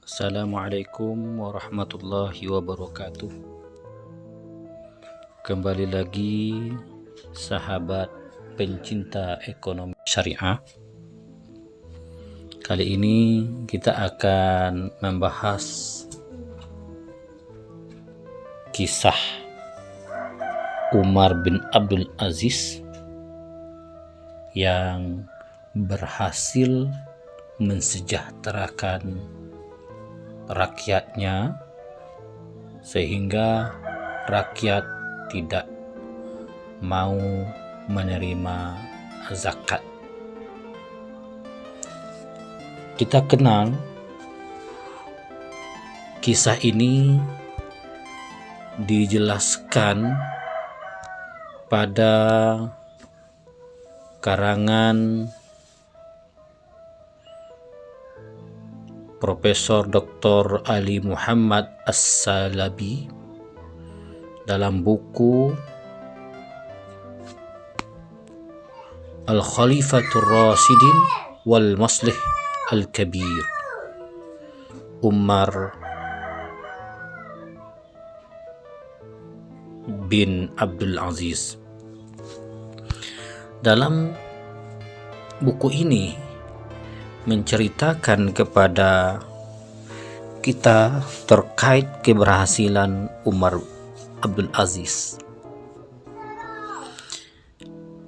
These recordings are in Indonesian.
Assalamualaikum warahmatullahi wabarakatuh. Kembali lagi sahabat pencinta ekonomi syariah. Kali ini kita akan membahas kisah Umar bin Abdul Aziz yang berhasil mensejahterakan rakyatnya sehingga rakyat tidak mau menerima zakat. Kita kenal kisah ini dijelaskan pada karangan Profesor Dr. Ali Muhammad As-Salabi dalam buku Al-Khalifatul Rasidin wal Maslih Al-Kabir, Umar bin Abdul Aziz. Dalam buku ini menceritakan kepada kita terkait keberhasilan Umar Abdul Aziz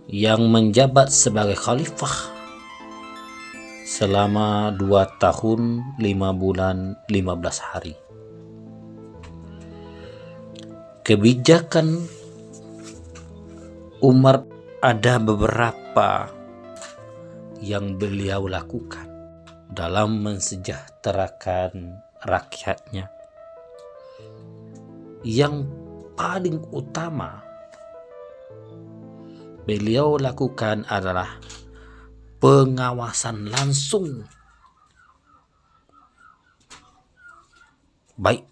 yang menjabat sebagai khalifah selama 2 tahun 5 bulan 15 hari. Kebijakan Umar ada beberapa yang beliau lakukan dalam mensejahterakan rakyatnya. Yang paling utama beliau lakukan adalah pengawasan langsung, baik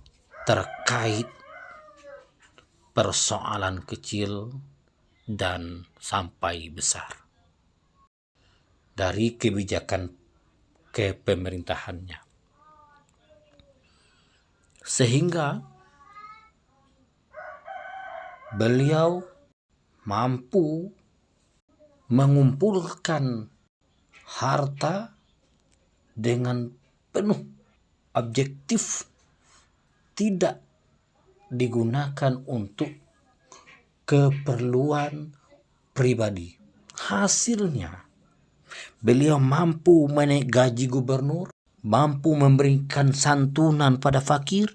terkait persoalan kecil dan sampai besar dari kebijakan kepemerintahannya, sehingga beliau mampu mengumpulkan harta dengan penuh objektif, tidak digunakan untuk keperluan pribadi. Hasilnya beliau mampu menaik gaji gubernur, mampu memberikan santunan pada fakir,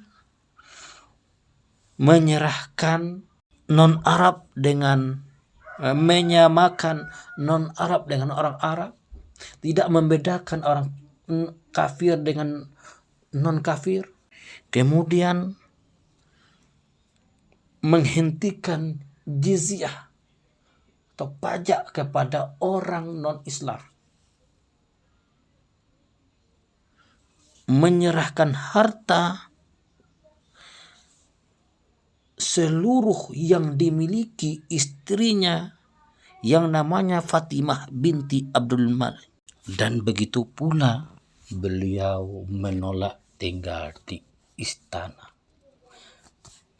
menyerahkan non-Arab dengan menyamakan non-Arab dengan orang Arab, tidak membedakan orang kafir dengan non-kafir, kemudian menghentikan jizyah atau pajak kepada orang non-Islam, menyerahkan harta seluruh yang dimiliki istrinya yang namanya Fatimah binti Abdul Malik, dan begitu pula beliau menolak tinggal di istana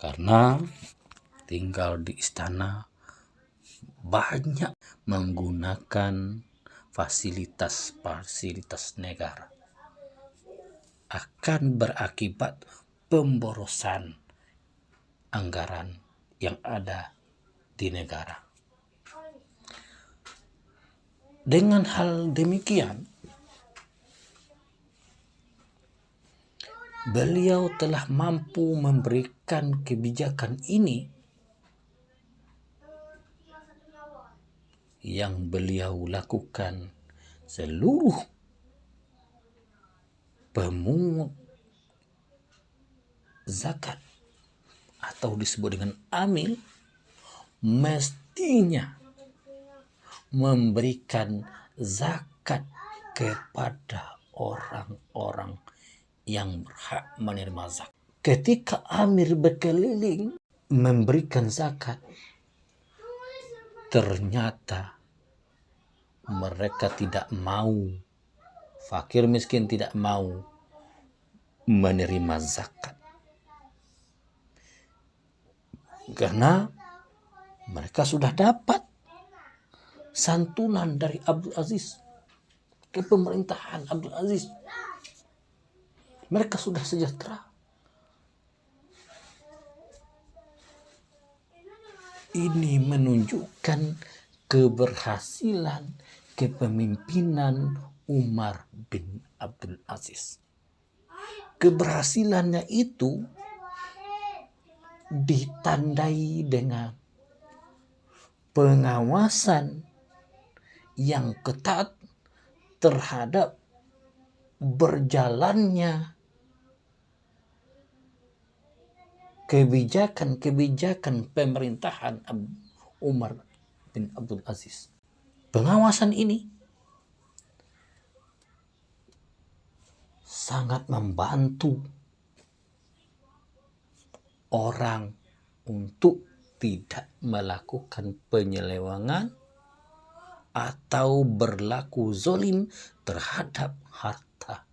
karena tinggal di istana banyak menggunakan fasilitas negara, akan berakibat pemborosan anggaran yang ada di negara. Dengan hal demikian, beliau telah mampu memberikan kebijakan ini yang beliau lakukan seluruh pemungut zakat atau disebut dengan amil mestinya memberikan zakat kepada orang-orang yang berhak menerima zakat. Ketika amir berkeliling memberikan zakat, ternyata mereka tidak mau, fakir miskin tidak mau menerima zakat. Karena mereka sudah dapat santunan dari Abdul Aziz, ke pemerintahan Abdul Aziz. Mereka sudah sejahtera. Ini menunjukkan keberhasilan kepemimpinan Umar bin Abdul Aziz. Keberhasilannya itu ditandai dengan pengawasan yang ketat terhadap berjalannya kebijakan pemerintahan Umar bin Abdul Aziz. Pengawasan ini sangat membantu orang untuk tidak melakukan penyelewengan atau berlaku zolim terhadap harta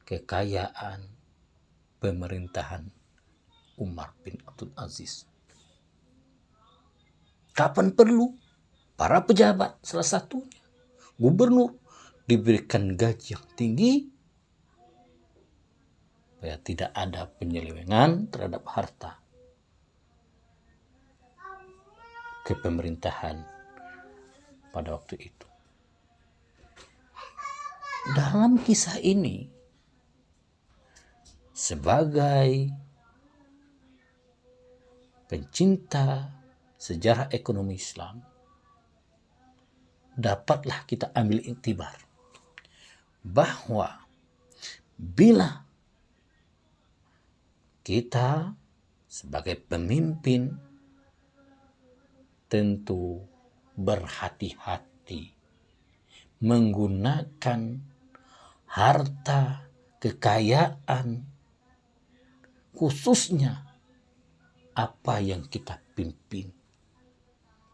kekayaan pemerintahan Umar bin Abdul Aziz. Kapan perlu, para pejabat, salah satunya gubernur, diberikan gaji yang tinggi supaya tidak ada penyelewengan terhadap harta kepemerintahan pada waktu itu. Dalam kisah ini, sebagai pencinta sejarah ekonomi Islam, dapatlah kita ambil iktibar bahwa bila kita sebagai pemimpin tentu berhati-hati menggunakan harta kekayaan, khususnya apa yang kita pimpin.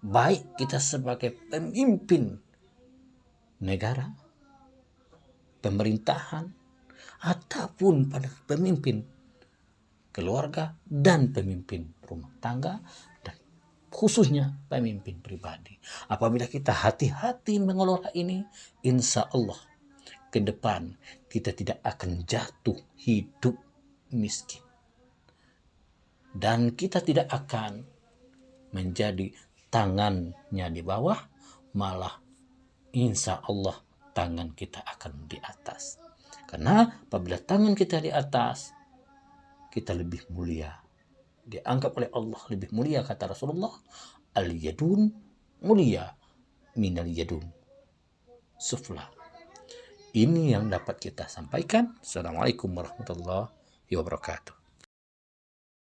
Baik kita sebagai pemimpin negara, pemerintahan, ataupun pada pemimpin keluarga dan pemimpin rumah tangga, dan khususnya pemimpin pribadi. Apabila kita hati-hati mengelola ini, insya Allah ke depan kita tidak akan jatuh hidup miskin. Dan kita tidak akan menjadi tangannya di bawah, malah insya Allah tangan kita akan di atas. Karena apabila tangan kita di atas, kita lebih mulia. Dianggap oleh Allah lebih mulia, kata Rasulullah, al-yadun mulia minal yadun sufla. Ini yang dapat kita sampaikan. Assalamualaikum warahmatullahi wabarakatuh.